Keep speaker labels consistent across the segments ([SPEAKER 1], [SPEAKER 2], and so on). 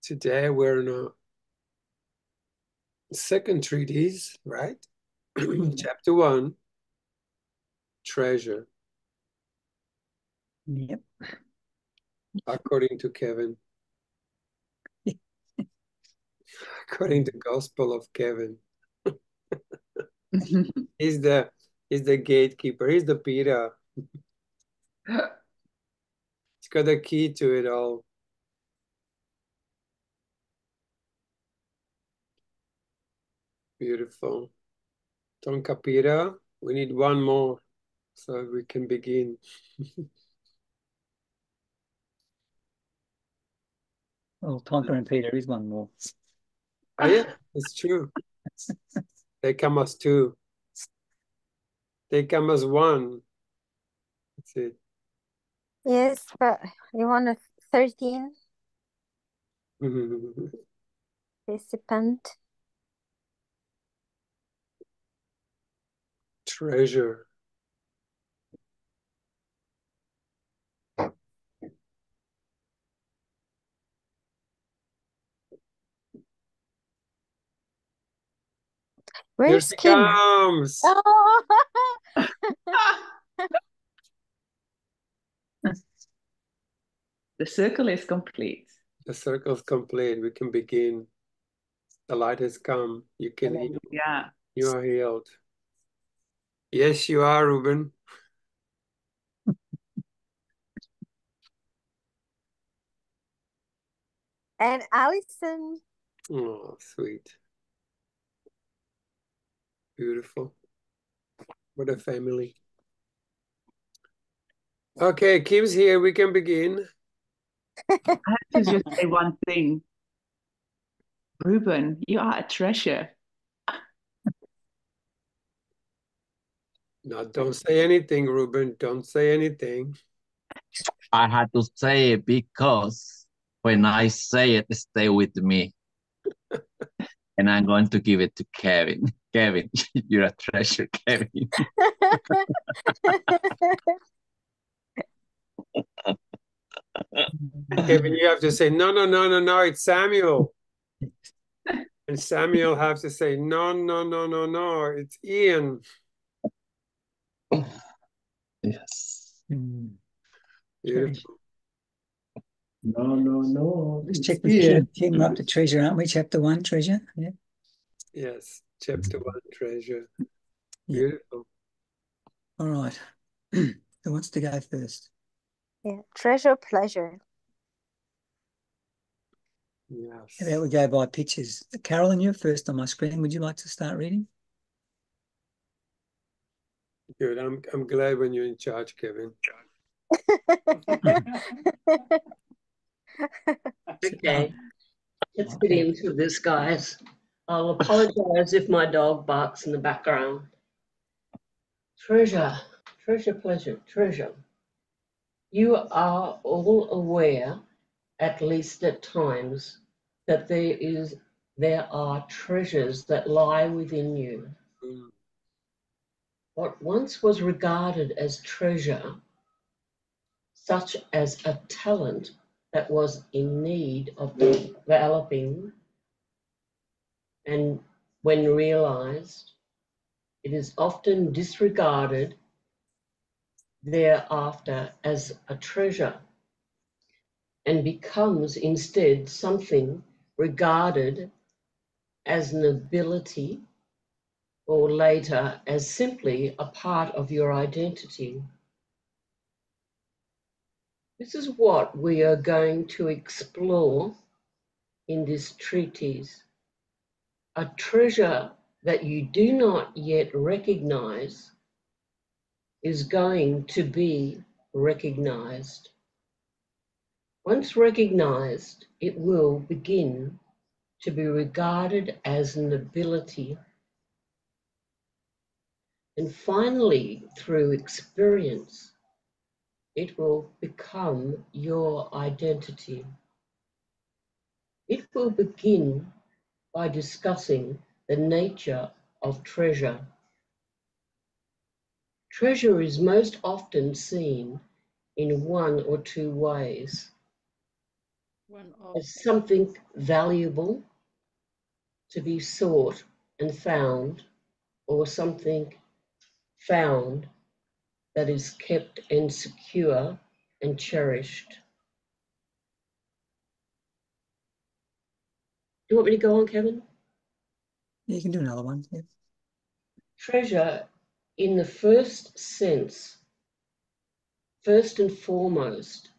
[SPEAKER 1] Today we're in a second treatise, right? Chapter 1, treasure,
[SPEAKER 2] Yep.
[SPEAKER 1] according to Kevin. According to Gospel of Kevin. He's the gatekeeper. He's the Peter. He's got the key to it all. Beautiful. Tonka Peter. We need one more so we can begin.
[SPEAKER 2] Well, Tonka and Peter is one more.
[SPEAKER 1] Oh yeah, it's true. They come as two. They come as one. That's it.
[SPEAKER 3] Yes, but you want a 13 participant.
[SPEAKER 1] Treasure. Here
[SPEAKER 3] Where's
[SPEAKER 1] she
[SPEAKER 3] Kim?
[SPEAKER 1] comes.
[SPEAKER 3] Oh.
[SPEAKER 4] The circle is complete.
[SPEAKER 1] The circle's complete. We can begin. The light has come. You can heal.
[SPEAKER 4] Yeah.
[SPEAKER 1] You are healed. Yes, you are, Ruben.
[SPEAKER 3] And Allison.
[SPEAKER 1] Oh, sweet. Beautiful. What a family. Okay, Kim's here. We can begin.
[SPEAKER 4] I have to just say one thing. Ruben, you are a treasure.
[SPEAKER 1] No, don't say anything, Ruben. Don't say anything.
[SPEAKER 5] I had to say it because when I say it, stay with me. And I'm going to give it to Kevin. Kevin, you're a treasure, Kevin.
[SPEAKER 1] Kevin, you have to say, no, no, no, no, no, it's Samuel. And Samuel has to say, no, no, no, no, no, it's Ian.
[SPEAKER 5] Yes.
[SPEAKER 1] Beautiful.
[SPEAKER 6] No, no, no.
[SPEAKER 2] Let's check with Kim. Kim, we're up to treasure, aren't we? Chapter 1, treasure. Yeah.
[SPEAKER 1] Yes, chapter 1, treasure.
[SPEAKER 2] Yeah.
[SPEAKER 1] Beautiful.
[SPEAKER 2] All right. Who wants to go first?
[SPEAKER 3] Yeah, treasure, pleasure.
[SPEAKER 1] Yes.
[SPEAKER 2] How about we go by pictures? Carolyn, you're first on my screen. Would you like to start reading?
[SPEAKER 1] Good. I'm glad when you're in charge, Kevin.
[SPEAKER 6] Okay, let's get into this, guys. I'll apologize if my dog barks in the background. Treasure, treasure, pleasure, treasure. You are all aware, at least at times, that there are treasures that lie within you. What once was regarded as treasure, such as a talent that was in need of developing, and when realized, it is often disregarded thereafter as a treasure and becomes instead something regarded as an ability or later as simply a part of your identity. This is what we are going to explore in this treatise. A treasure that you do not yet recognize is going to be recognized. Once recognized, it will begin to be regarded as an ability. And finally, through experience, it will become your identity. It will begin by discussing the nature of treasure. Treasure is most often seen in one or two ways. as something valuable to be sought and found, or something found that is kept and secure and cherished. Do you want me to go on, Kevin?
[SPEAKER 2] You can do another one. Yeah.
[SPEAKER 6] Treasure, in the first sense, first and foremost,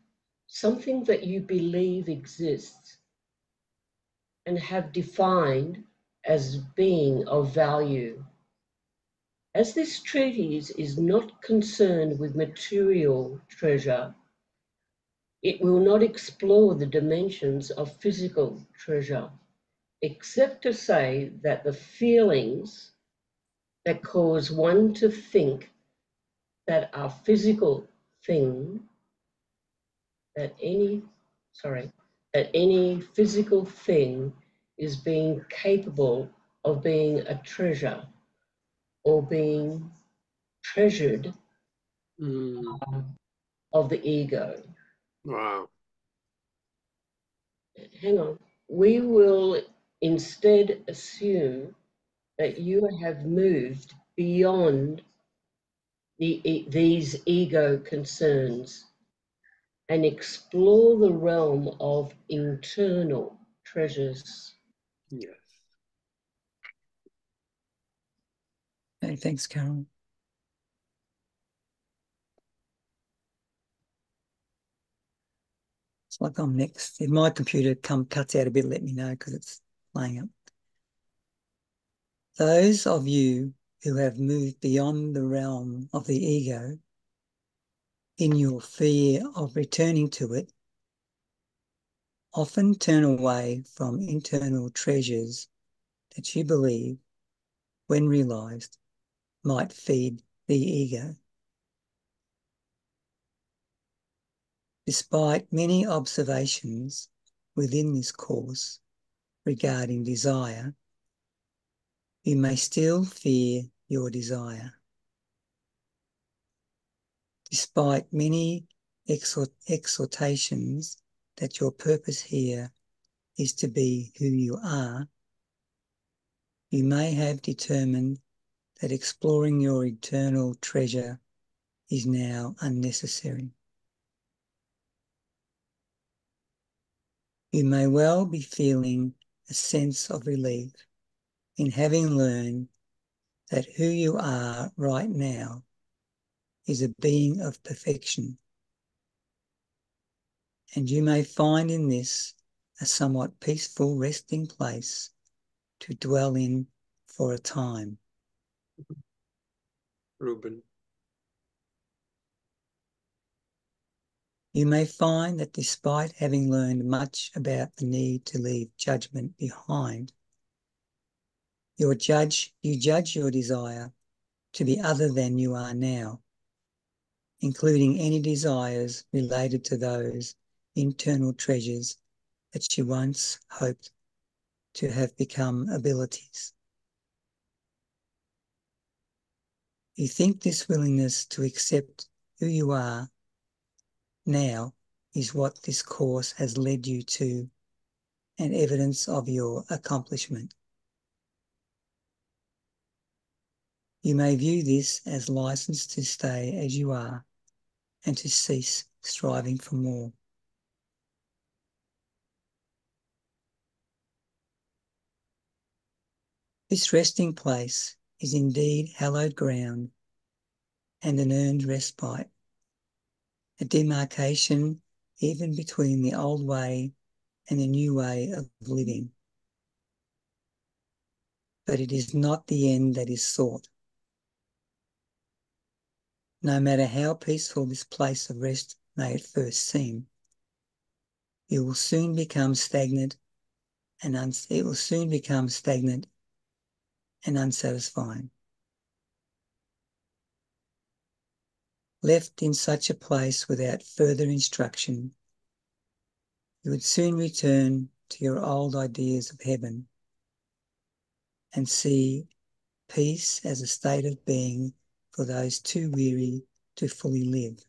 [SPEAKER 6] something that you believe exists and have defined as being of value. As this treatise is not concerned with material treasure, it will not explore the dimensions of physical treasure, except to say that the feelings that cause one to think that a physical thing, that any physical thing is being capable of being a treasure or being treasured of the ego.
[SPEAKER 1] Wow.
[SPEAKER 6] Hang on. We will instead assume that you have moved beyond these ego concerns and explore the realm of internal treasures.
[SPEAKER 1] Yes.
[SPEAKER 2] Okay, thanks, Carol. It's like I'm next. If my computer cuts out a bit, let me know because it's playing up. Those of you who have moved beyond the realm of the ego in your fear of returning to it often turn away from internal treasures that you believe, when realized, might feed the ego. Despite many observations within this course regarding desire, you may still fear your desire. Despite many exhortations that your purpose here is to be who you are, you may have determined that exploring your eternal treasure is now unnecessary. You may well be feeling a sense of relief in having learned that who you are right now is a being of perfection, and you may find in this a somewhat peaceful resting place to dwell in for a time.
[SPEAKER 1] Ruben.
[SPEAKER 2] You may find that despite having learned much about the need to leave judgment behind, you judge your desire to be other than you are now, including any desires related to those internal treasures that you once hoped to have become abilities. You think this willingness to accept who you are now is what this course has led you to, and evidence of your accomplishment. You may view this as license to stay as you are and to cease striving for more. This resting place is indeed hallowed ground and an earned respite, a demarcation even between the old way and the new way of living. But it is not the end that is sought. No matter how peaceful this place of rest may at first seem, it will soon become stagnant and unsatisfying. Left in such a place without further instruction, you would soon return to your old ideas of heaven and see peace as a state of being for those too weary to fully live.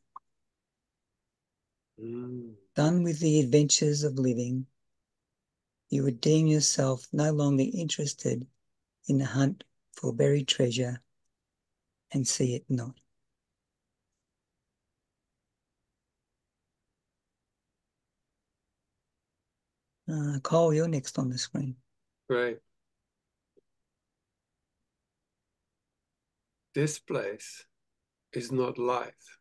[SPEAKER 2] Done with the adventures of living, you would deem yourself no longer interested in the hunt for buried treasure and see it not. Cole, you're next on the screen.
[SPEAKER 1] Right. This place is not life,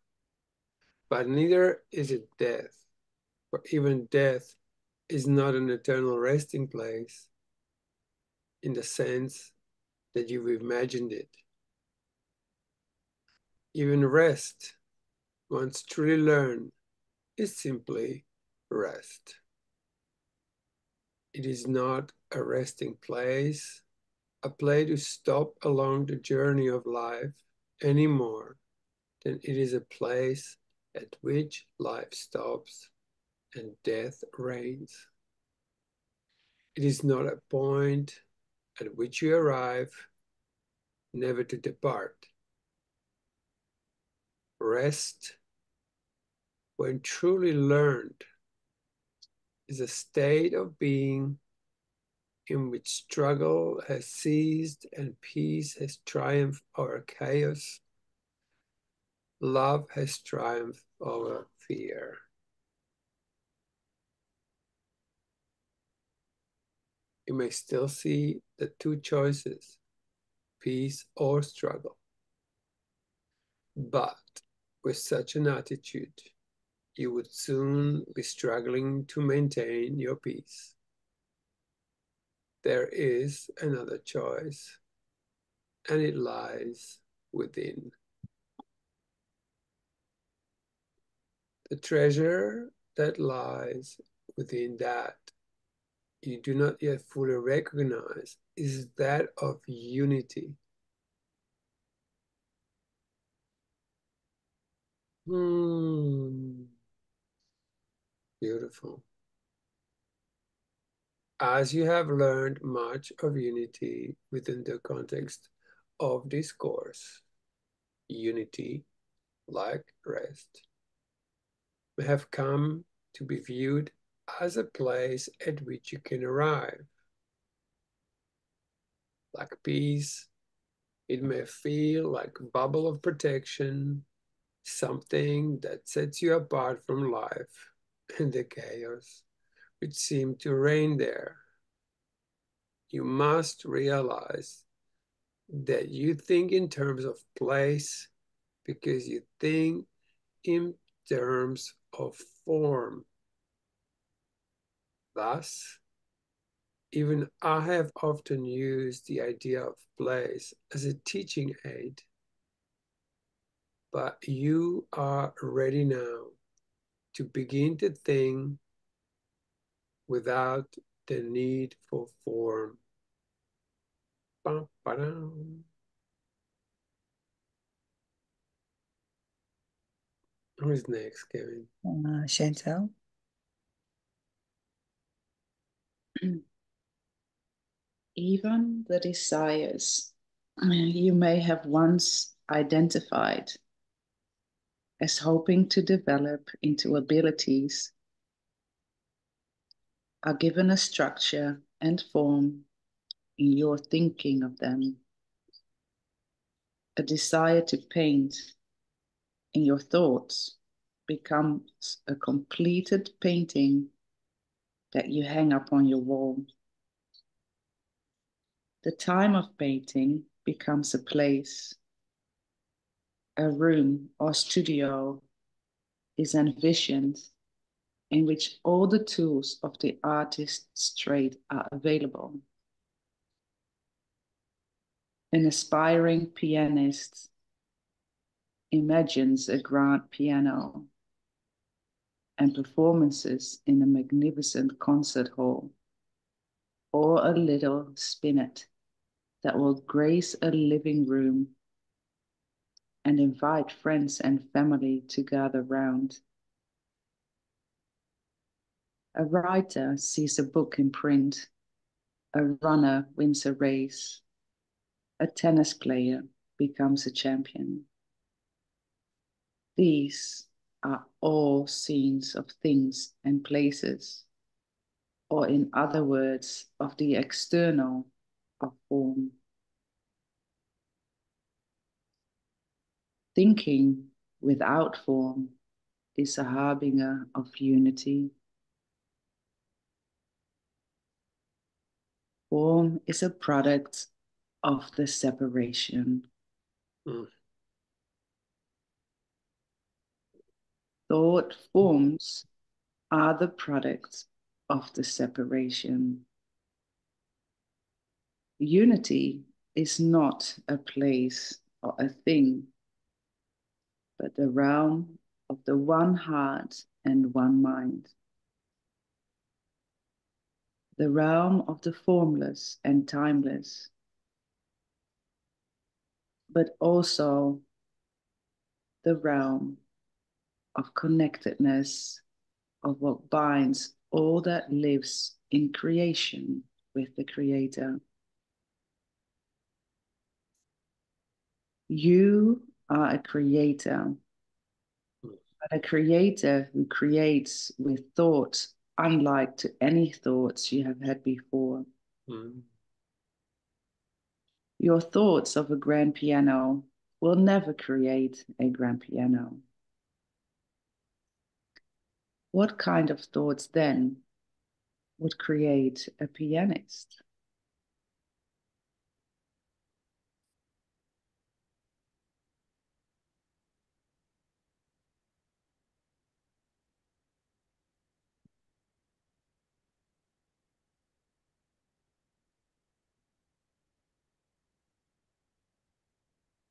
[SPEAKER 1] but neither is it death, for even death is not an eternal resting place in the sense that you've imagined it. Even rest, once truly learned, is simply rest. It is not a resting place, a place to stop along the journey of life any more than it is a place at which life stops and death reigns. It is not a point at which you arrive, never to depart. Rest, when truly learned, is a state of being in which struggle has ceased and peace has triumphed over chaos. Love has triumphed over fear. You may still see the two choices, peace or struggle. But with such an attitude, you would soon be struggling to maintain your peace. There is another choice, and it lies within. The treasure that lies within that you do not yet fully recognize is that of unity. Beautiful. As you have learned much of unity within the context of this course, unity, like rest, may have come to be viewed as a place at which you can arrive. Like peace, it may feel like a bubble of protection, something that sets you apart from life and the chaos which seem to reign there. You must realize that you think in terms of place because you think in terms of form. Thus, even I have often used the idea of place as a teaching aid, but you are ready now to begin to think without the need for form. Ba-ba-dum. Who's next, Kevin?
[SPEAKER 2] Chantal?
[SPEAKER 4] Even the desires you may have once identified as hoping to develop into abilities are given a structure and form in your thinking of them. A desire to paint in your thoughts becomes a completed painting that you hang up on your wall. The time of painting becomes a place. A room or studio is envisioned in which all the tools of the artist's trade are available. An aspiring pianist imagines a grand piano and performances in a magnificent concert hall, or a little spinet that will grace a living room and invite friends and family to gather round. A writer sees a book in print, a runner wins a race, a tennis player becomes a champion. These are all scenes of things and places, or in other words, of the external of form. Thinking without form is a harbinger of unity. Form is a product of the separation.
[SPEAKER 1] Mm.
[SPEAKER 4] Thought forms are the products of the separation. Unity is not a place or a thing, but the realm of the one heart and one mind. The realm of the formless and timeless, but also the realm of connectedness, of what binds all that lives in creation with the Creator. You are a creator, but a creator who creates with thoughts unlike to any thoughts you have had before.
[SPEAKER 1] Mm.
[SPEAKER 4] Your thoughts of a grand piano will never create a grand piano. What kind of thoughts then would create a pianist?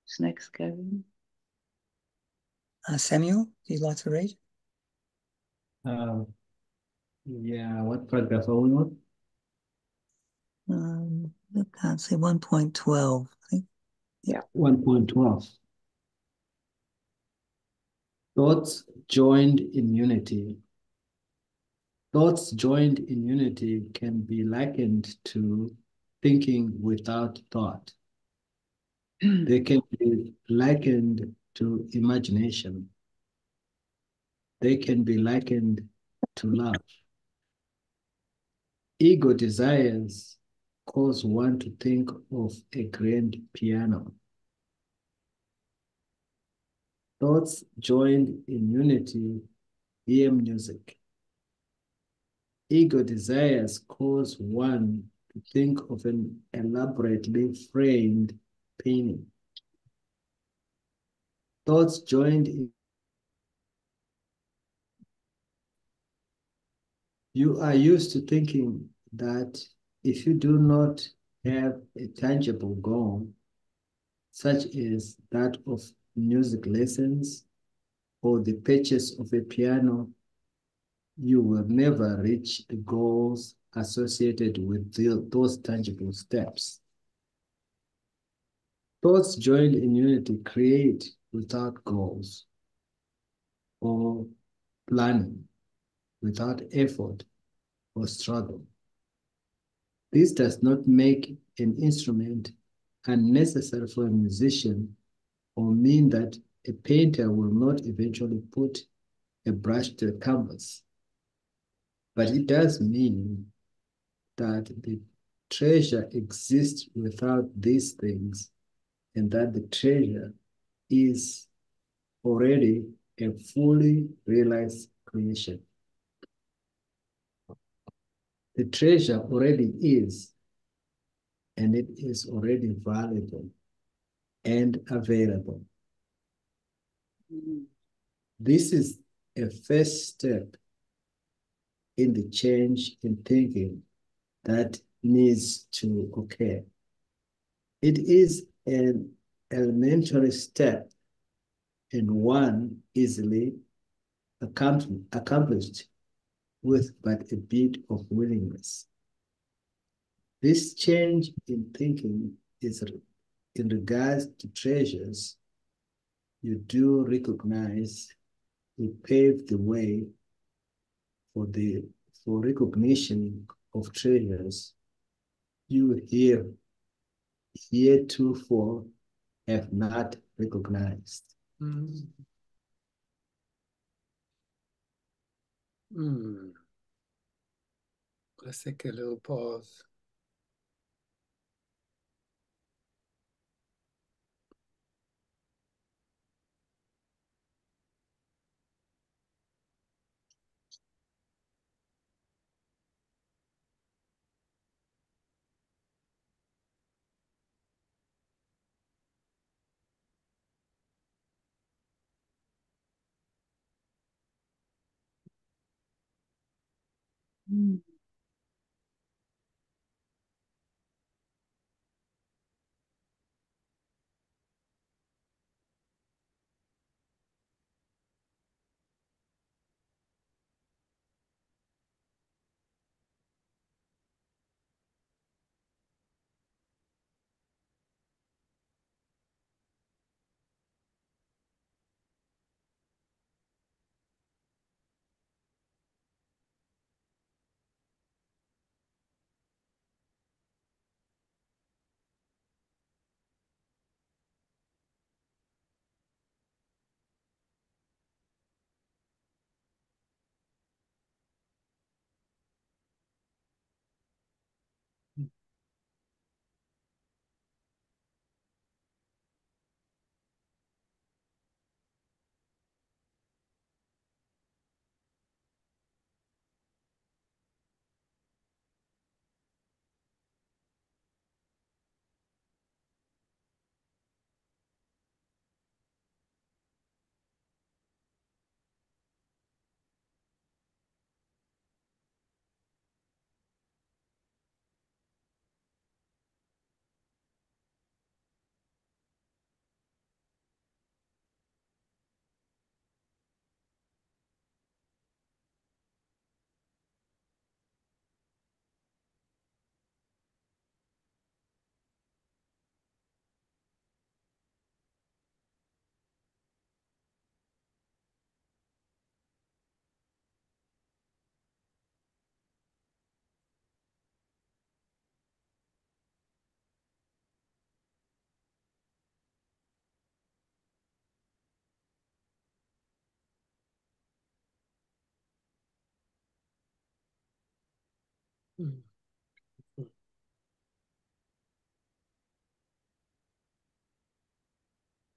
[SPEAKER 4] Who's next, Kevin?
[SPEAKER 2] Samuel, do you like to read?
[SPEAKER 7] Yeah, what paragraph are we on?
[SPEAKER 2] I can't see 1.12. I think.
[SPEAKER 4] Yeah.
[SPEAKER 7] 1.12. Thoughts joined in unity. Thoughts joined in unity can be likened to thinking without thought. They can be likened to imagination. They can be likened to love. Ego desires cause one to think of a grand piano. Thoughts joined in unity hear music. Ego desires cause one to think of an elaborately framed painting. Thoughts joined in. You are used to thinking that if you do not have a tangible goal, such as that of music lessons or the purchase of a piano, you will never reach the goals associated with those tangible steps. Thoughts joined in unity create without goals or planning, without effort or struggle. This does not make an instrument unnecessary for a musician or mean that a painter will not eventually put a brush to a canvas. But it does mean that the treasure exists without these things, and that the treasure is already a fully realized creation. The treasure already is, and it is already valuable and available. This is a first step in the change in thinking that needs to occur. It is an elementary step and one easily accomplished with but a bit of willingness. This change in thinking is in regards to treasures. You do recognize you pave the way for recognition of treasures you heretofore have not recognized.
[SPEAKER 1] Mm. Let's take a little pause.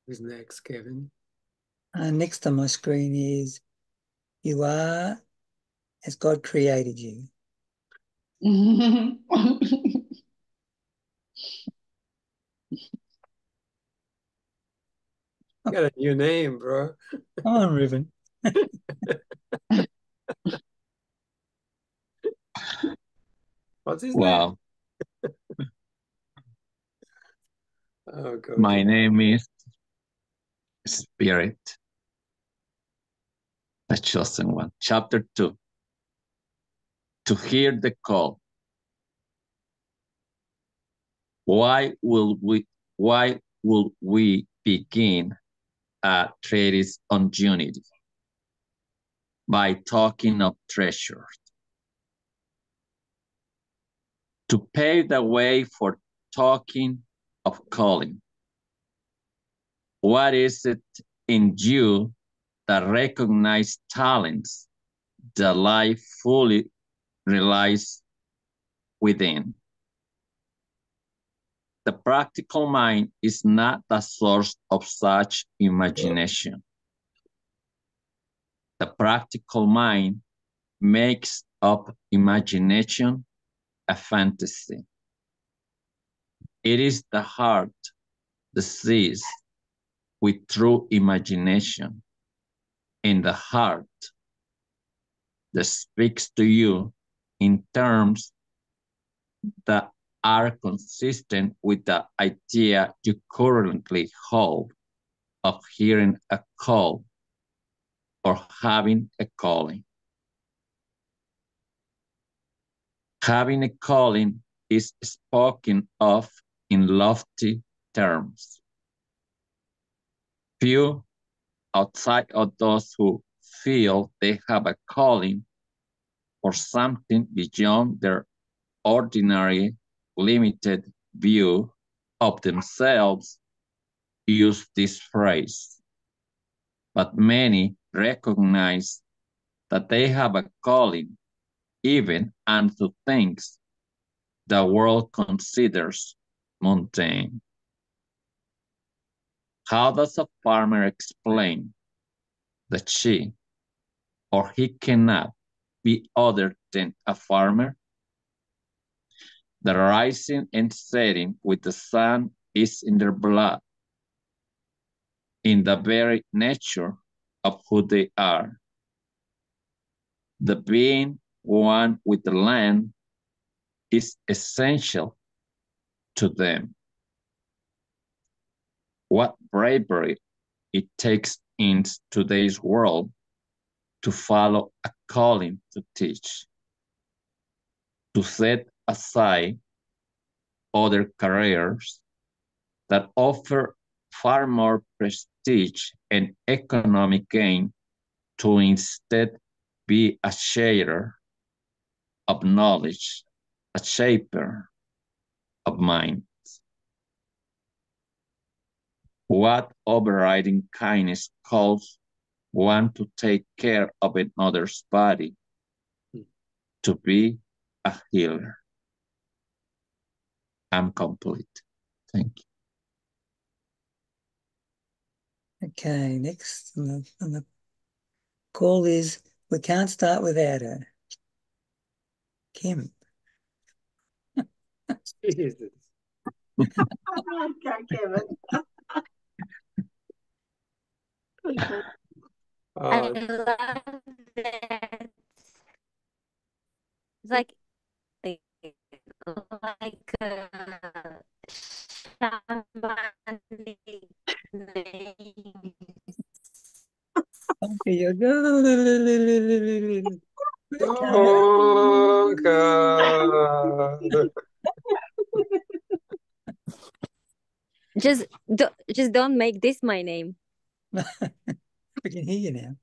[SPEAKER 1] Who's next, Kevin?
[SPEAKER 2] Next on my screen is, you are as God created you.
[SPEAKER 1] Got a new name, bro.
[SPEAKER 2] Come on, Ruben.
[SPEAKER 1] What's his
[SPEAKER 5] Wow.
[SPEAKER 1] name? Oh, God.
[SPEAKER 5] My name is Spirit, the chosen one. Chapter 2. To hear the call. Why will we begin a treatise on unity? By talking of treasure. To pave the way for talking of calling. What is it in you that recognize talents that life fully relies within? The practical mind is not the source of such imagination. The practical mind makes of imagination a fantasy. It is the heart that sees with true imagination, and the heart that speaks to you in terms that are consistent with the idea you currently hold of hearing a call or having a calling. Having a calling is spoken of in lofty terms. Few outside of those who feel they have a calling or something beyond their ordinary limited view of themselves use this phrase, but many recognize that they have a calling even unto things the world considers mundane. How does a farmer explain that she or he cannot be other than a farmer? The rising and setting with the sun is in their blood, in the very nature of who they are. The being one with the land is essential to them. What bravery it takes in today's world to follow a calling to teach, to set aside other careers that offer far more prestige and economic gain to instead be a sharer of knowledge, a shaper of mind. What overriding kindness calls one to take care of another's body, to be a healer? I'm complete. Thank you.
[SPEAKER 2] Okay, next on the call is We Can't Start Without Her. Kim.
[SPEAKER 1] Jesus.
[SPEAKER 8] Okay, Kevin.
[SPEAKER 3] I
[SPEAKER 1] Uh,
[SPEAKER 3] love that. It's like shamanic names.
[SPEAKER 2] Okay, you go.
[SPEAKER 1] oh, God.
[SPEAKER 3] Just don't make this my name.
[SPEAKER 2] We can hear you now.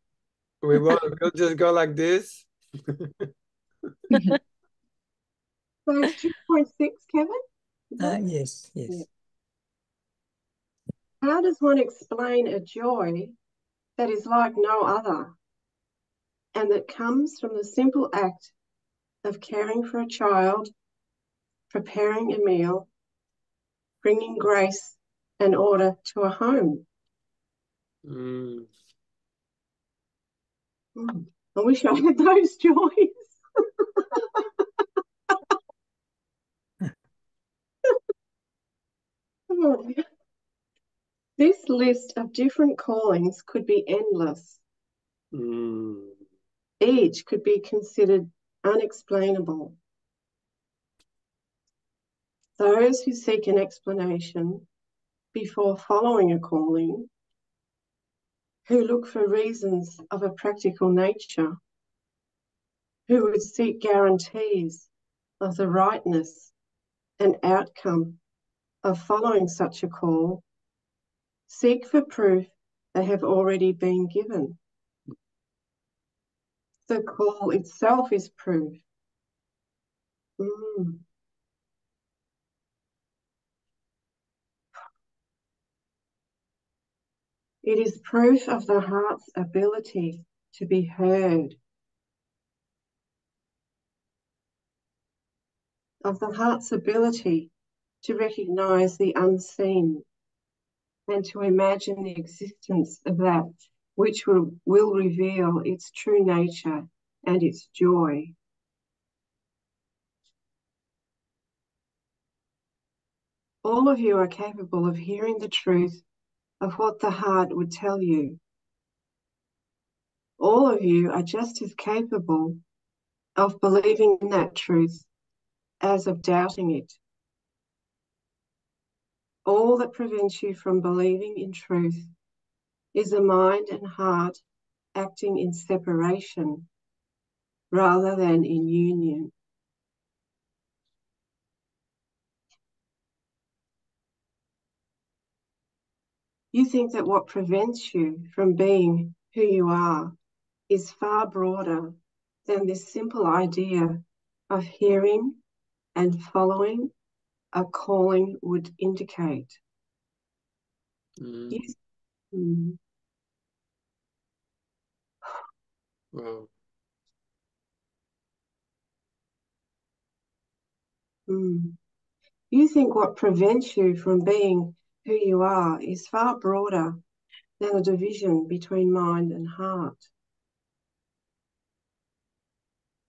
[SPEAKER 1] We'll just go like this.
[SPEAKER 8] So it's 2.6, Kevin?
[SPEAKER 2] Yes.
[SPEAKER 8] Yeah. How does one explain a joy that is like no other and that comes from the simple act of caring for a child, preparing a meal, bringing grace and order to a home?
[SPEAKER 1] Mm.
[SPEAKER 8] I wish I had those joys. This list of different callings could be endless.
[SPEAKER 1] Mm.
[SPEAKER 8] Each could be considered unexplainable. Those who seek an explanation before following a calling, who look for reasons of a practical nature, who would seek guarantees of the rightness and outcome of following such a call, seek for proof they have already been given. The call itself is proof. It is proof of the heart's ability to be heard, of the heart's ability to recognise the unseen and to imagine the existence of that which will reveal its true nature and its joy. All of you are capable of hearing the truth of what the heart would tell you. All of you are just as capable of believing in that truth as of doubting it. All that prevents you from believing in truth is a mind and heart acting in separation rather than in union. You think that what prevents you from being who you are is far broader than this simple idea of hearing and following a calling would indicate.
[SPEAKER 1] Mm.
[SPEAKER 8] Yes. Mm.
[SPEAKER 1] Wow.
[SPEAKER 8] You think what prevents you from being who you are is far broader than a division between mind and heart.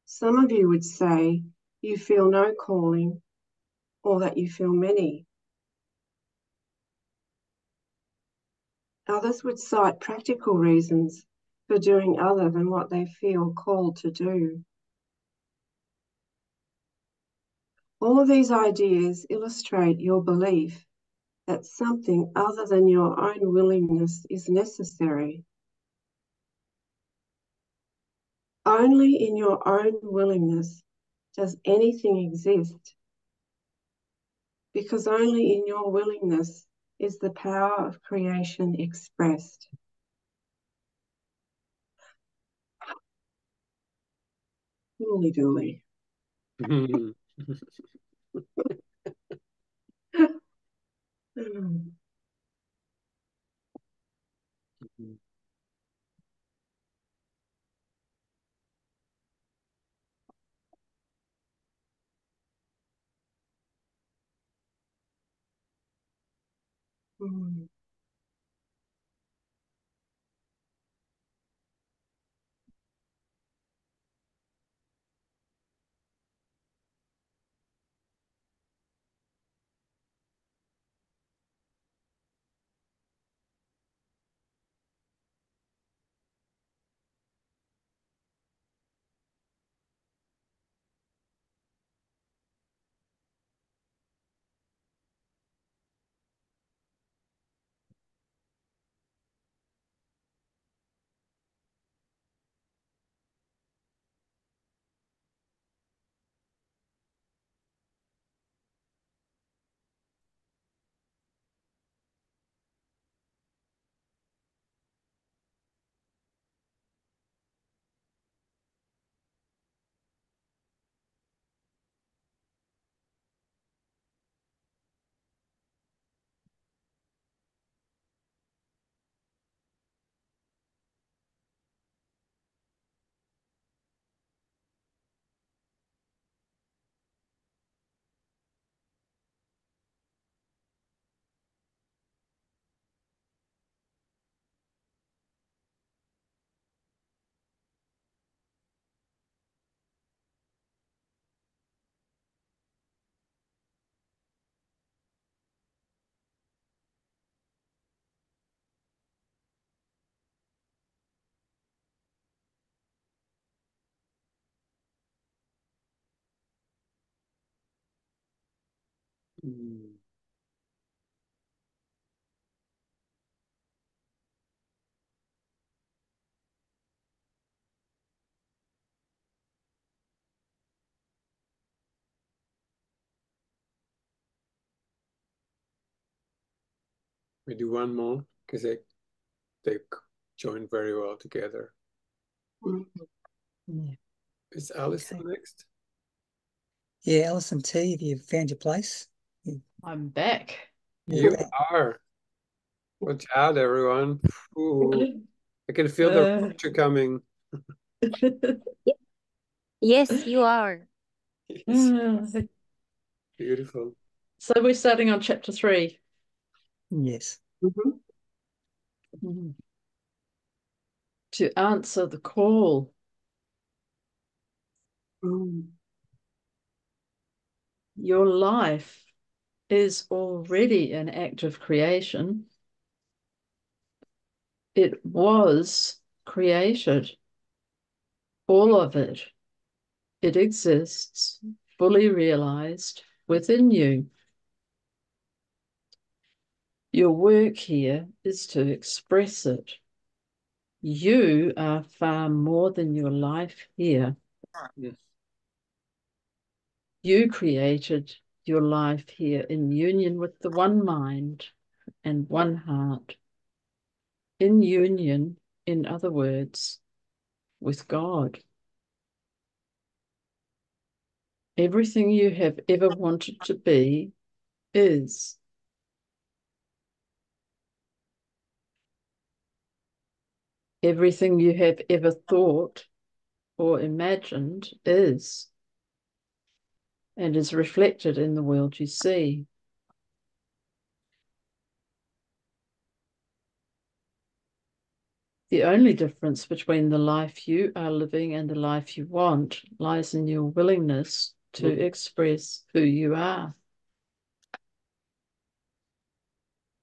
[SPEAKER 8] Some of you would say you feel no calling or that you feel many. Others would cite practical reasons for doing other than what they feel called to do. All of these ideas illustrate your belief that something other than your own willingness is necessary. Only in your own willingness does anything exist, because only in your willingness is the power of creation expressed. Holy dooly.
[SPEAKER 1] We do one more because they join very well together.
[SPEAKER 2] Yeah.
[SPEAKER 1] Is Alice
[SPEAKER 2] Okay.
[SPEAKER 1] next?
[SPEAKER 2] Yeah, Alison T, have you found your place?
[SPEAKER 9] I'm back.
[SPEAKER 1] You
[SPEAKER 2] back.
[SPEAKER 1] are. Watch out, everyone. Ooh, I can feel the rapture coming.
[SPEAKER 3] Yes, you are.
[SPEAKER 1] Yes. Beautiful.
[SPEAKER 9] So we're starting on chapter 3.
[SPEAKER 2] Yes.
[SPEAKER 9] To answer the call. Your life is already an act of creation. It was created. All of it. It exists, fully realized within you. Your work here is to express it. You are far more than your life here.
[SPEAKER 1] Yes.
[SPEAKER 9] You created your life here in union with the one mind and one heart. In union, in other words, with God. Everything you have ever wanted to be is. Everything you have ever thought or imagined is. and is reflected in the world you see. The only difference between the life you are living and the life you want lies in your willingness to express who you are.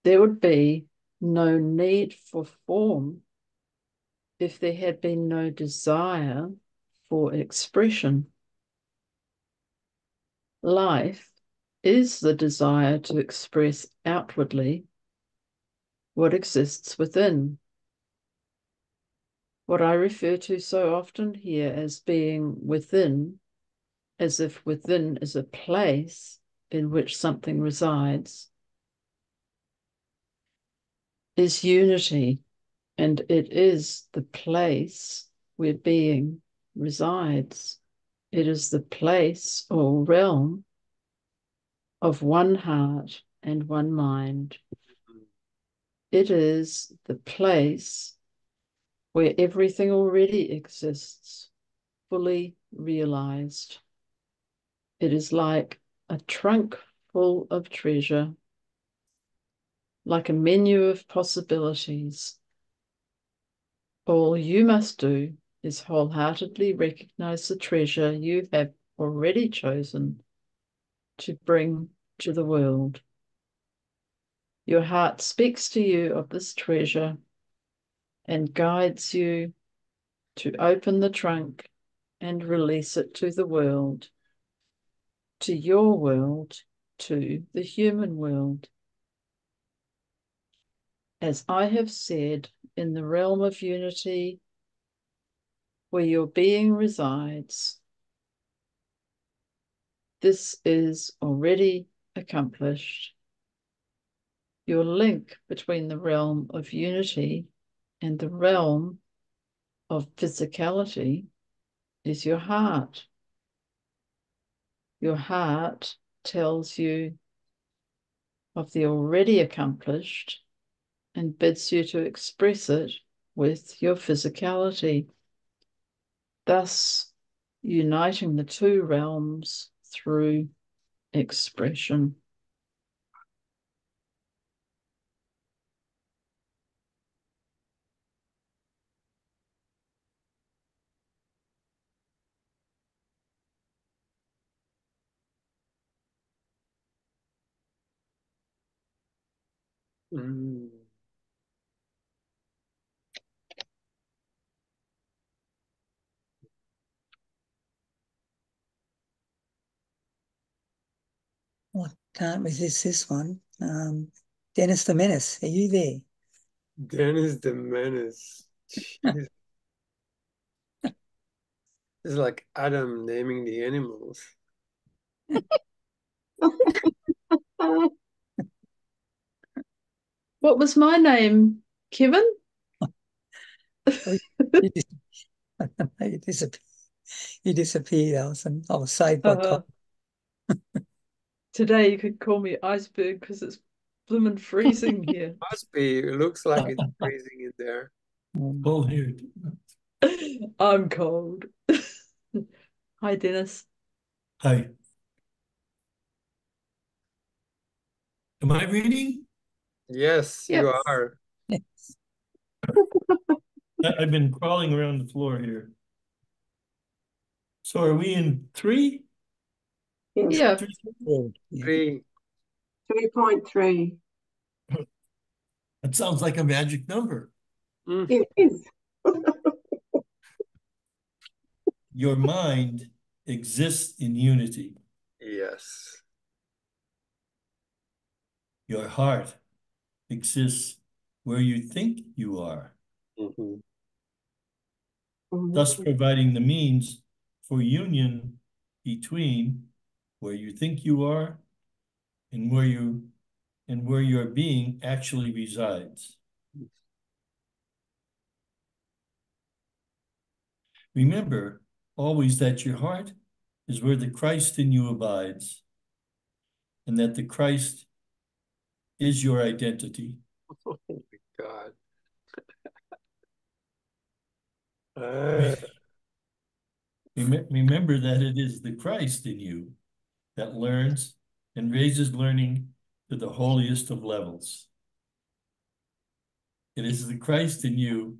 [SPEAKER 9] There would be no need for form if there had been no desire for expression. Life is the desire to express outwardly what exists within. What I refer to so often here as being within, as if within is a place in which something resides, is unity, and it is the place where being resides. It is the place or realm of one heart and one mind. It is the place where everything already exists, fully realized. It is like a trunk full of treasure, like a menu of possibilities. All you must do is wholeheartedly recognize the treasure you have already chosen to bring to the world. Your heart speaks to you of this treasure and guides you to open the trunk and release it to the world, to your world, to the human world. As I have said, in the realm of unity, where your being resides, this is already accomplished. Your link between the realm of unity and the realm of physicality is your heart. Your heart tells you of the already accomplished and bids you to express it with your physicality, thus uniting the two realms through expression.
[SPEAKER 1] Mm.
[SPEAKER 2] I can't resist this one. Dennis the Menace, are you there?
[SPEAKER 1] Dennis the Menace. Jeez. It's like Adam naming the animals.
[SPEAKER 9] What was my name, Kevin?
[SPEAKER 2] You, dis- you disappeared. You disappeared, Alison. I was saved by cold.
[SPEAKER 9] Today you could call me Iceberg because it's blooming freezing here.
[SPEAKER 1] Must be. It looks like it's freezing in there.
[SPEAKER 7] Cold here.
[SPEAKER 9] I'm cold. Hi, Dennis.
[SPEAKER 7] Hi. Am I reading?
[SPEAKER 1] Yes, you
[SPEAKER 9] Yes.
[SPEAKER 1] are.
[SPEAKER 7] I've been crawling around the floor here. So are we in 3?
[SPEAKER 9] Yeah.
[SPEAKER 1] 3.
[SPEAKER 8] 3.3.
[SPEAKER 7] That sounds like a magic number.
[SPEAKER 1] Mm.
[SPEAKER 8] It is.
[SPEAKER 7] Your mind exists in unity.
[SPEAKER 1] Yes.
[SPEAKER 7] Your heart exists where you think you are,
[SPEAKER 1] Mhm.
[SPEAKER 7] thus providing the means for union between where you think you are and where your being actually resides. Remember always that your heart is where the Christ in you abides, and that the Christ is your identity.
[SPEAKER 1] Oh my God. Uh,
[SPEAKER 7] Remember that it is the Christ in you,
[SPEAKER 10] that learns and raises learning to the holiest of levels. It is the Christ in you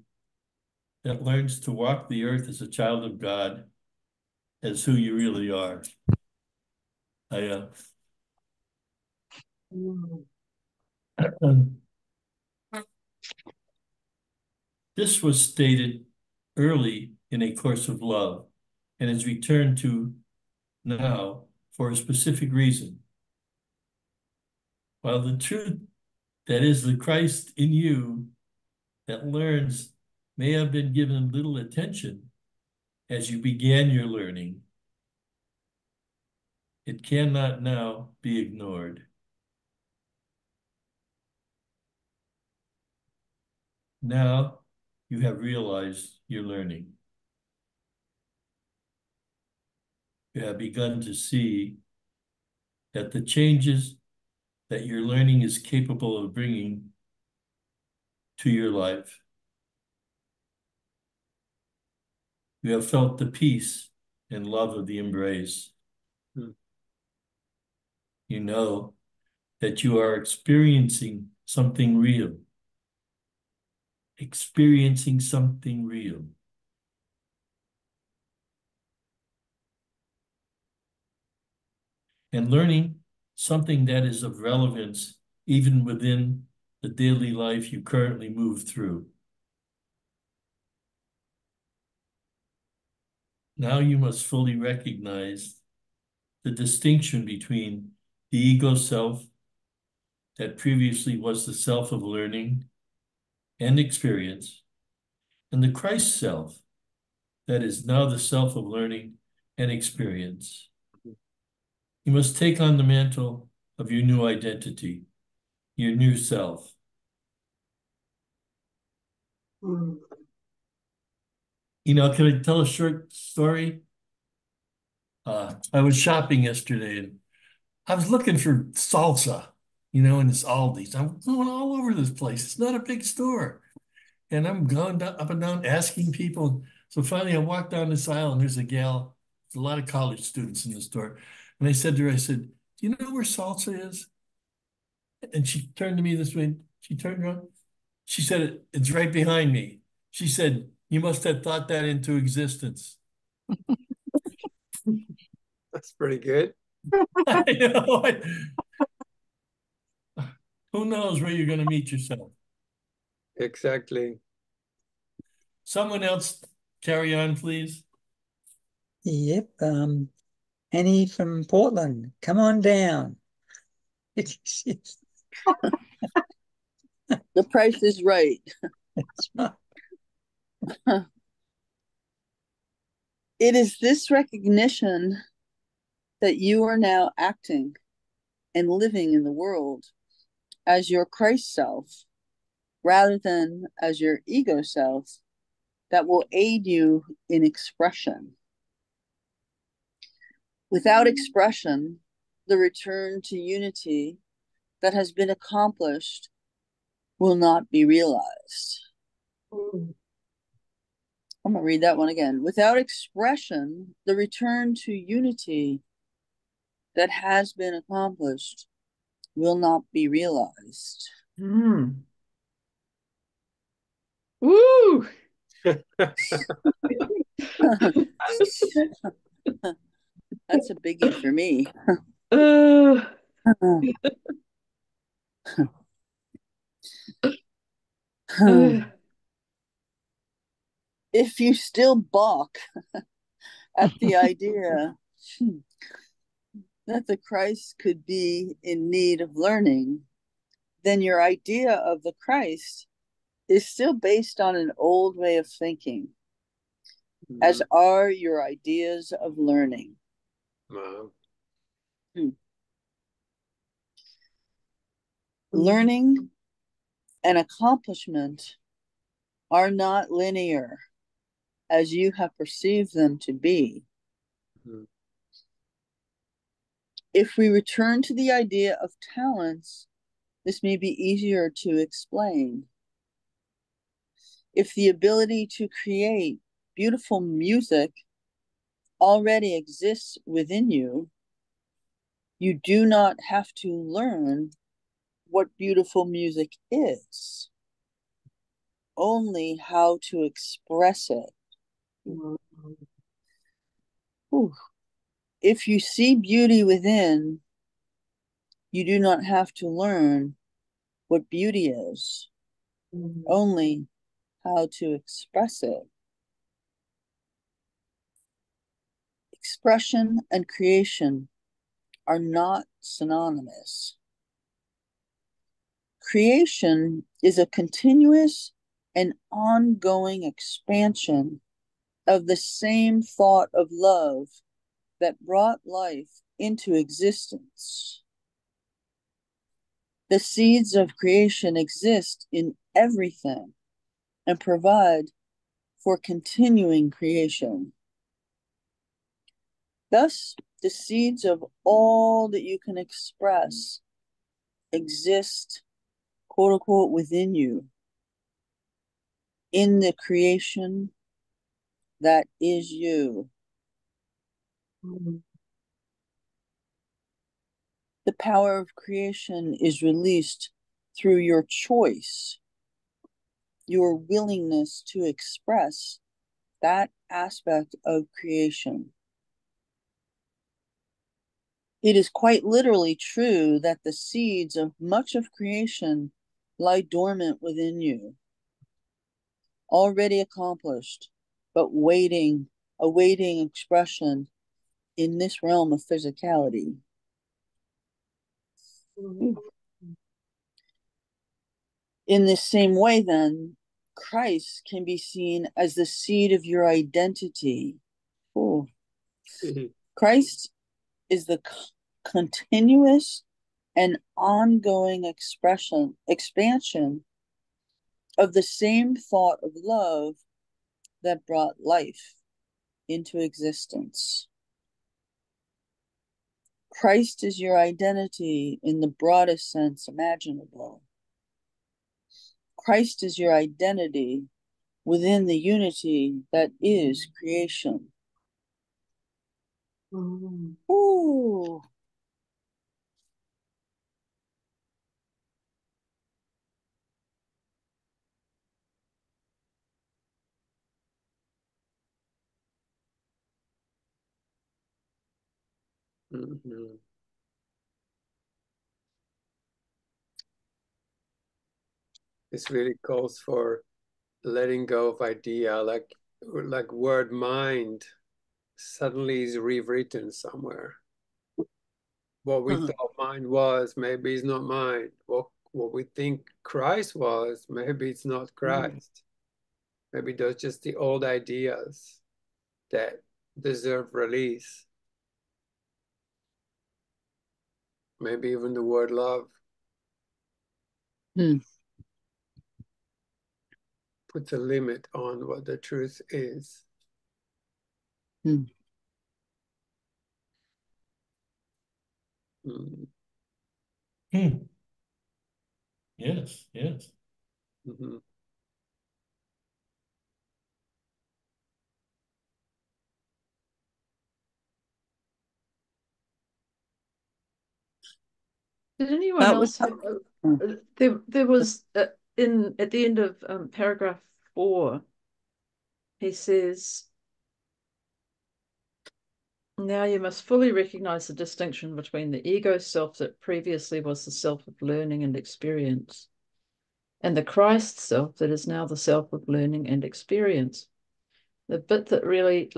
[SPEAKER 10] that learns to walk the earth as a child of God, as who you really are. This was stated early in A Course of Love and is returned to now for a specific reason. While the truth that is the Christ in you that learns may have been given little attention as you began your learning, it cannot now be ignored. Now you have realized your learning. You have begun to see that the changes that your learning is capable of bringing to your life. You have felt the peace and love of the embrace. You know that you are experiencing something real. Experiencing something real. And learning something that is of relevance even within the daily life you currently move through. Now you must fully recognize the distinction between the ego self that previously was the self of learning and experience, and the Christ self that is now the self of learning and experience. You must take on the mantle of your new identity, your new self. You know, can I tell a short story? I was shopping yesterday and I was looking for salsa, you know, in this Aldi's. I'm going all over this place. It's not a big store. And I'm going up and down asking people. So finally I walked down this aisle and there's a gal, there's a lot of college students in the store. And I said to her, I said, do you know where salsa is? And she turned to me this way. She turned around. She said, it's right behind me. She said, you must have thought that into existence.
[SPEAKER 1] That's pretty good.
[SPEAKER 10] I know. Who knows where you're going to meet yourself?
[SPEAKER 1] Exactly.
[SPEAKER 10] Someone else carry on, please.
[SPEAKER 2] Yep. Annie from Portland, come on down.
[SPEAKER 11] The price is right.
[SPEAKER 2] That's right.
[SPEAKER 11] It is this recognition that you are now acting and living in the world as your Christ self, rather than as your ego self, that will aid you in expression. Without expression, the return to unity that has been accomplished will not be realized. I'm going to read that one again. Without expression, the return to unity that has been accomplished will not be realized.
[SPEAKER 9] Woo!
[SPEAKER 11] That's a biggie for me. If you still balk at the idea that the Christ could be in need of learning, then your idea of the Christ is still based on an old way of thinking, as are your ideas of learning.
[SPEAKER 1] Wow.
[SPEAKER 11] Learning and accomplishment are not linear as you have perceived them to be. If we return to the idea of talents, this may be easier to explain. If the ability to create beautiful music already exists within you, You do not have to learn what beautiful music is, only how to express it. Ooh. If you see beauty within, you do not have to learn what beauty is, only how to express it. Expression and creation are not synonymous. Creation is a continuous and ongoing expansion of the same thought of love that brought life into existence. The seeds of creation exist in everything and provide for continuing creation. Thus, the seeds of all that you can express exist, quote unquote, within you, in the creation that is you. The power of creation is released through your choice, your willingness to express that aspect of creation. It is quite literally true that the seeds of much of creation lie dormant within you, already accomplished, but awaiting expression in this realm of physicality. In this same way, then, Christ can be seen as the seed of your identity. Ooh. Christ is the continuous and ongoing expansion of the same thought of love that brought life into existence. Christ is your identity in the broadest sense imaginable. Christ is your identity within the unity that is creation. Ooh.
[SPEAKER 1] This really calls for letting go of idea, like word mind suddenly is rewritten somewhere. What we thought mind was, maybe it's not mind. What we think Christ was, maybe it's not Christ. Maybe those just the old ideas that deserve release. Maybe even the word love puts a limit on what the truth is.
[SPEAKER 10] Yes, yes.
[SPEAKER 9] Did anyone else have there was at the end of paragraph 4, he says, now you must fully recognize the distinction between the ego self that previously was the self of learning and experience, and the Christ self that is now the self of learning and experience. The bit that really,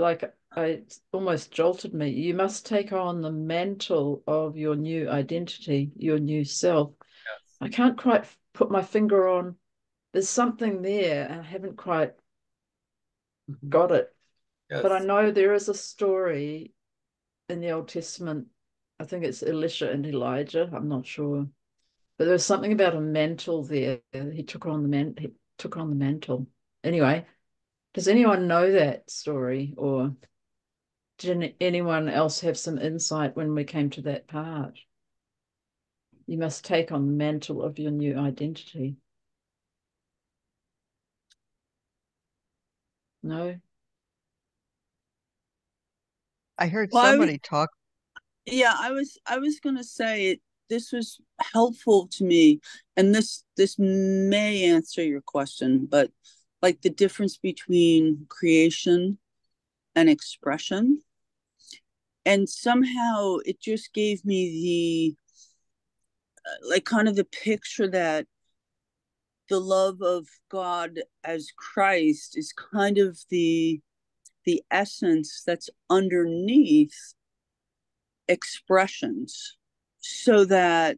[SPEAKER 9] I almost jolted me, you must take on the mantle of your new identity, your new self. Yes. I can't quite put my finger on, there's something there, and I haven't quite got it. Yes. But I know there is a story in the Old Testament. I think it's Elisha and Elijah. I'm not sure, but there was something about a mantle there. He took on the mantle. Anyway, does anyone know that story, or did anyone else have some insight when we came to that part? You must take on the mantle of your new identity. No?
[SPEAKER 12] I heard somebody talk.
[SPEAKER 11] Yeah, I was gonna say this was helpful to me, and this may answer your question, but like the difference between creation and expression, and somehow it just gave me the like kind of the picture that the love of God as Christ is kind of the essence that's underneath expressions, so that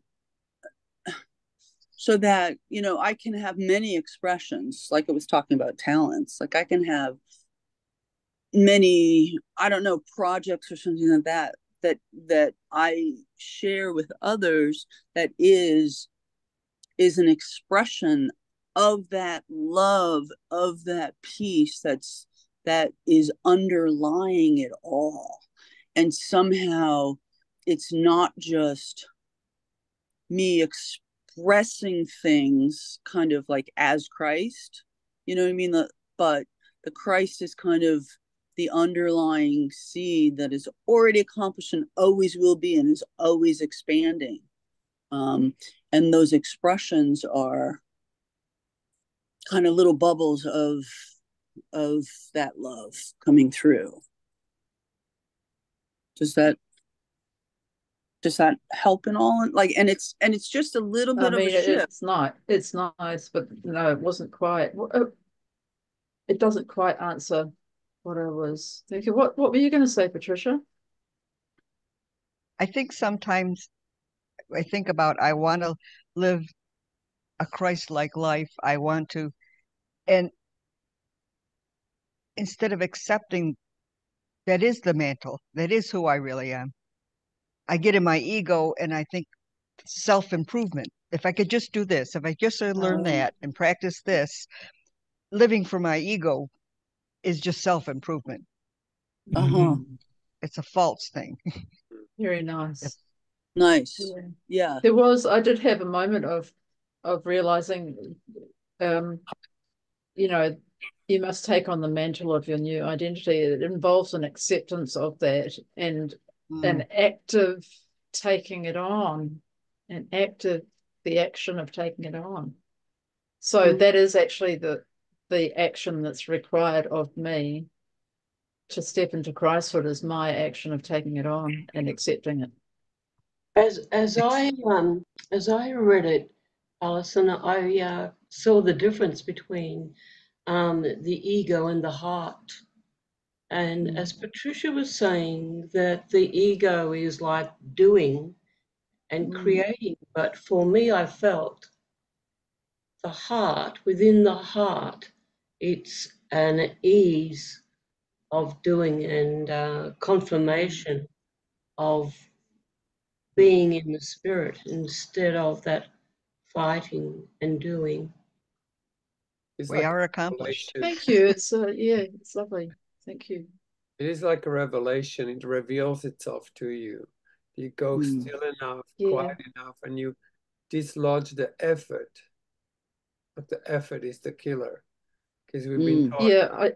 [SPEAKER 11] I can have many expressions, like I was talking about talents, like I can have many, I don't know, projects or something like that I share with others, that is an expression of that love, of that peace that is underlying it all. And somehow it's not just me expressing things kind of like as Christ, you know what I mean? But the Christ is kind of the underlying seed that is already accomplished and always will be and is always expanding. And those expressions are kind of little bubbles of that love coming through. Does that help in all? Like, and it's just a little bit of a shift.
[SPEAKER 9] It's nice, but no, it wasn't quite. It doesn't quite answer what I was thinking. What were you going to say, Patricia?
[SPEAKER 12] I think sometimes I think about, I want to live a Christ-like life. I want to, and instead of accepting that is the mantle, that is who I really am, I get in my ego and I think self-improvement. If I could just do this, if I just learn that and practice this, living for my ego is just self-improvement. It's a false thing.
[SPEAKER 9] Very nice.
[SPEAKER 11] Nice. Yeah.
[SPEAKER 9] I did have a moment of realizing, you must take on the mantle of your new identity. It involves an acceptance of that and an active taking it on, the action of taking it on. So that is actually the action that's required of me to step into Christhood, is my action of taking it on and accepting it.
[SPEAKER 6] As I read it, Alison, I saw the difference between the ego and the heart. And as Patricia was saying, that the ego is like doing and creating, but for me, I felt the heart, within the heart, it's an ease of doing and confirmation of being in the spirit instead of that fighting and doing.
[SPEAKER 12] We are accomplished.
[SPEAKER 9] Thank you. It's it's lovely. Thank you.
[SPEAKER 1] It is like a revelation. It reveals itself to you. You go still enough, quiet enough, and you dislodge the effort. But the effort is the killer, because we've been taught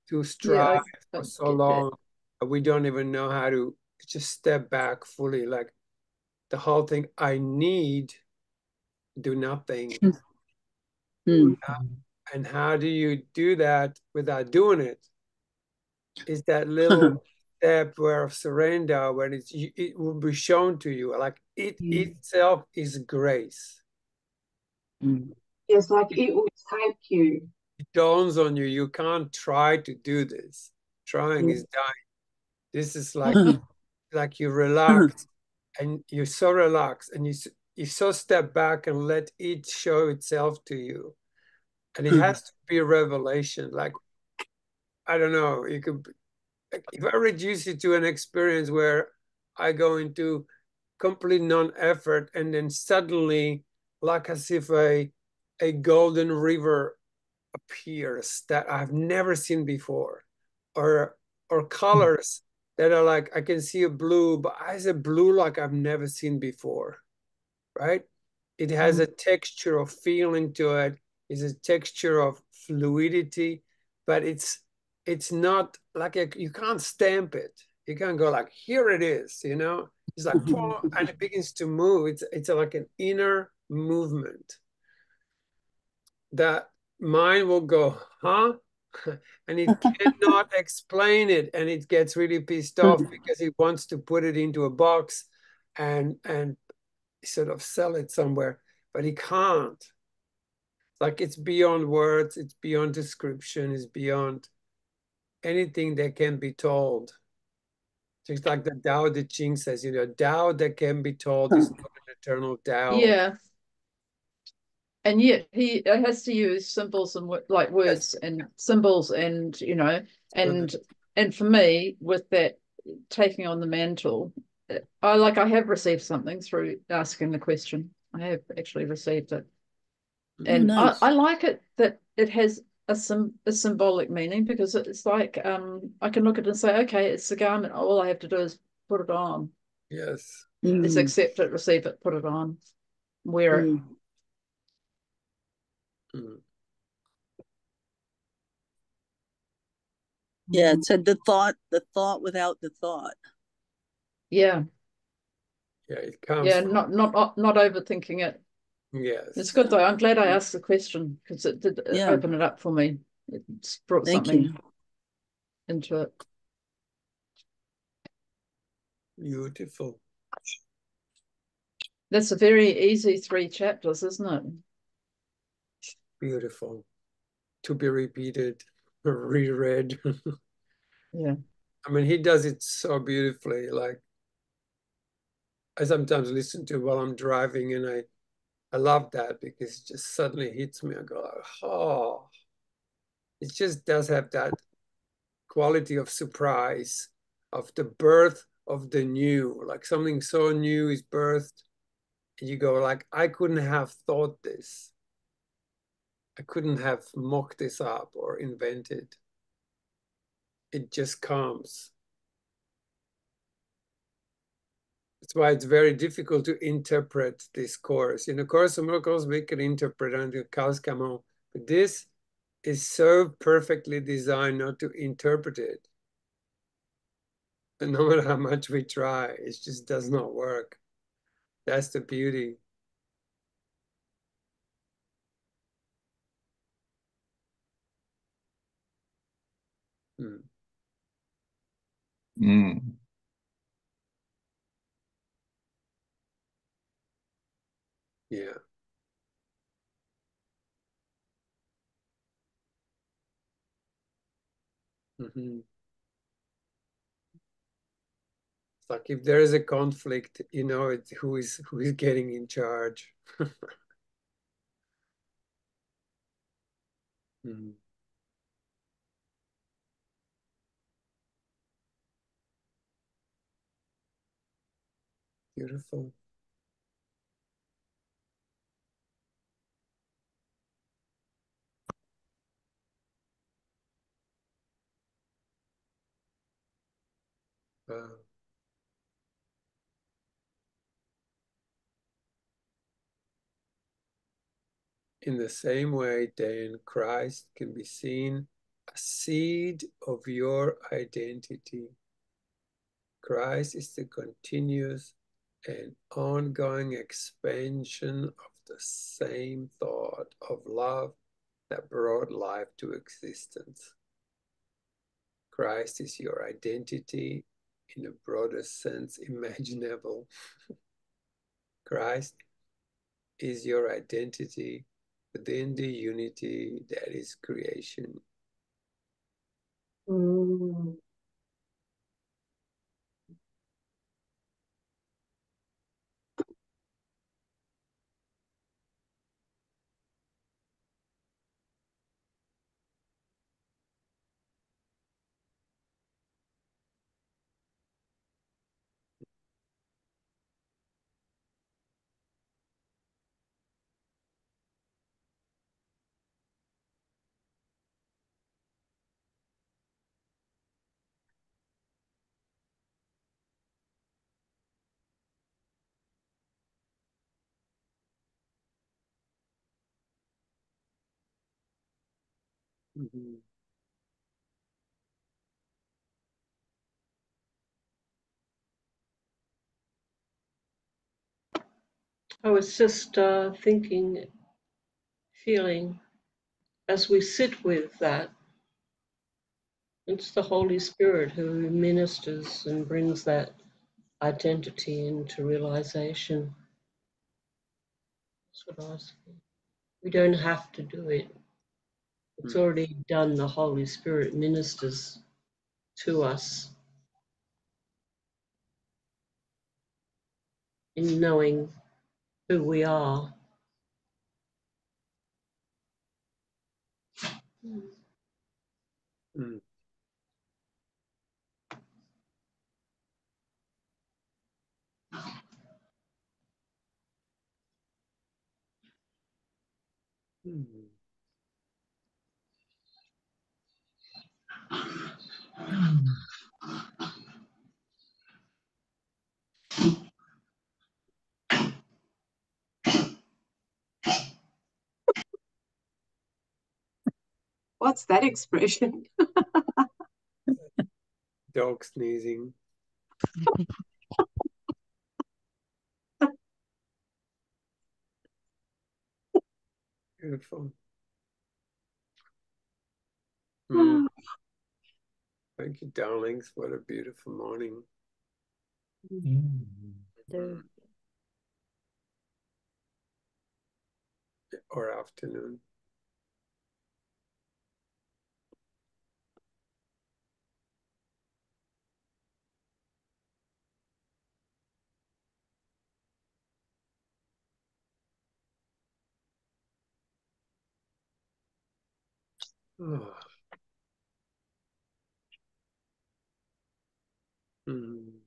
[SPEAKER 1] to strive for so long that we don't even know how to just step back fully. Like the whole thing, I need do nothing. And how do you do that without doing it? Is that little step where of surrender, when it will be shown to you, like it itself is grace.
[SPEAKER 8] It's like it will take you.
[SPEAKER 1] It dawns on you, you can't try to do this. Trying is dying. This is like you relax, and you're so relaxed, and you so step back and let it show itself to you. And it has to be a revelation. Like, I don't know, you could, if I reduce it to an experience where I go into complete non-effort, and then suddenly, like as if a golden river appears that I've never seen before, or colors that are like, I can see a blue, but I see a blue like I've never seen before, right? It has a texture of feeling to it. It's a texture of fluidity, but it's not like you can't stamp it. You can't go like, here it is, It's like, and it begins to move. It's like an inner movement that mind will go, huh? And it cannot explain it, and it gets really pissed off because it wants to put it into a box and sort of sell it somewhere, but he can't. Like, it's beyond words, it's beyond description, it's beyond anything that can be told. Just like the Tao Te Ching says, Tao that can be told is not an eternal Tao.
[SPEAKER 9] Yeah. And yet he has to use symbols and like words and symbols, and and for me, with that taking on the mantle, I have received something through asking the question. I have actually received it, and
[SPEAKER 11] nice.
[SPEAKER 9] I like it that it has a symbolic meaning, because it's like I can look at it and say, okay, it's the garment. All I have to do is put it on.
[SPEAKER 1] Yes.
[SPEAKER 9] It's accept it, receive it, put it on, wear it.
[SPEAKER 11] Yeah, it said the thought without the thought.
[SPEAKER 9] Yeah.
[SPEAKER 1] Yeah, it comes.
[SPEAKER 9] Yeah, not overthinking it.
[SPEAKER 1] Yes.
[SPEAKER 9] It's good though. I'm glad I asked the question, because it did open it up for me. It's brought something into it.
[SPEAKER 1] Beautiful.
[SPEAKER 9] That's a very easy 3 chapters, isn't it?
[SPEAKER 1] Beautiful. To be repeated, reread.
[SPEAKER 9] Yeah.
[SPEAKER 1] I mean, he does it so beautifully. Like, I sometimes listen to it while I'm driving, and I love that because it just suddenly hits me. I go, oh, it just does have that quality of surprise, of the birth of the new. Like, something so new is birthed, and you go like, I couldn't have thought this. I couldn't have mocked this up or invented. It just comes. That's why it's very difficult to interpret this course. In the Course of Miracles, we can interpret until cows come home. But this is so perfectly designed not to interpret it. And no matter how much we try, it just does not work. That's the beauty. Yeah. It's like, if there is a conflict, it's who is getting in charge. Beautiful. Wow. In the same way, then, Christ can be seen a seed of your identity. Christ is the continuous and ongoing expansion of the same thought of love that brought life to existence. Christ is your identity in the broadest sense imaginable. Christ is your identity within the unity that is creation.
[SPEAKER 6] I was just thinking, feeling, as we sit with that, it's the Holy Spirit who ministers and brings that identity into realization. That's what I was feeling. We don't have to do it. It's already done. The Holy Spirit ministers to us in knowing who we are.
[SPEAKER 1] Mm. Mm.
[SPEAKER 8] What's that expression?
[SPEAKER 1] Dog sneezing. Beautiful. Mm. Thank you, darlings. What a beautiful morning. Mm. Or afternoon. Oh. Mm.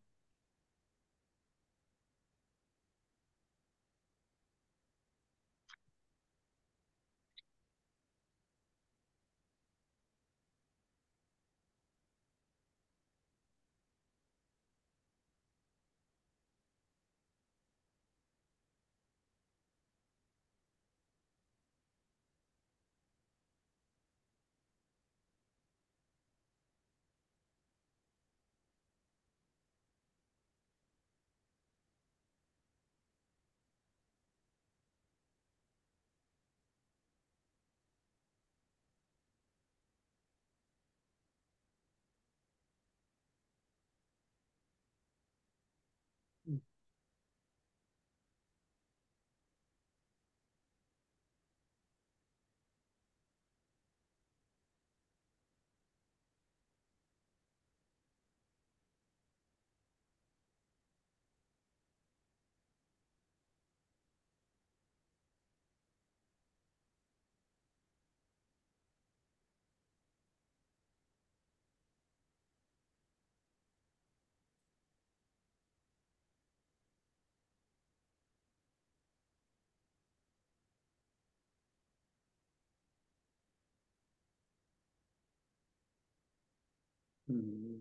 [SPEAKER 1] Mm.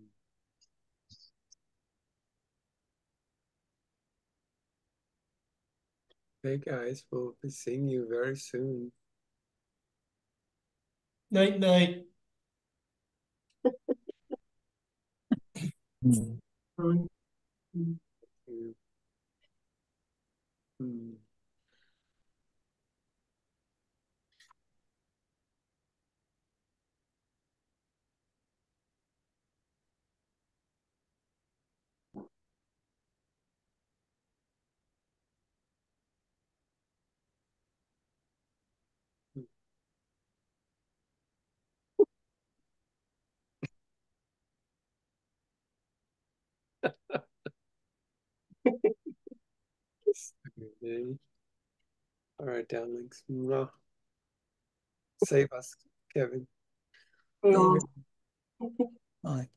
[SPEAKER 1] Hey guys, we'll be seeing you very soon.
[SPEAKER 10] Night, night.
[SPEAKER 1] Mm.
[SPEAKER 8] Mm.
[SPEAKER 1] Mm. Okay. All right, darlings. Mwah. Save us, Kevin.
[SPEAKER 8] No.
[SPEAKER 2] Bye.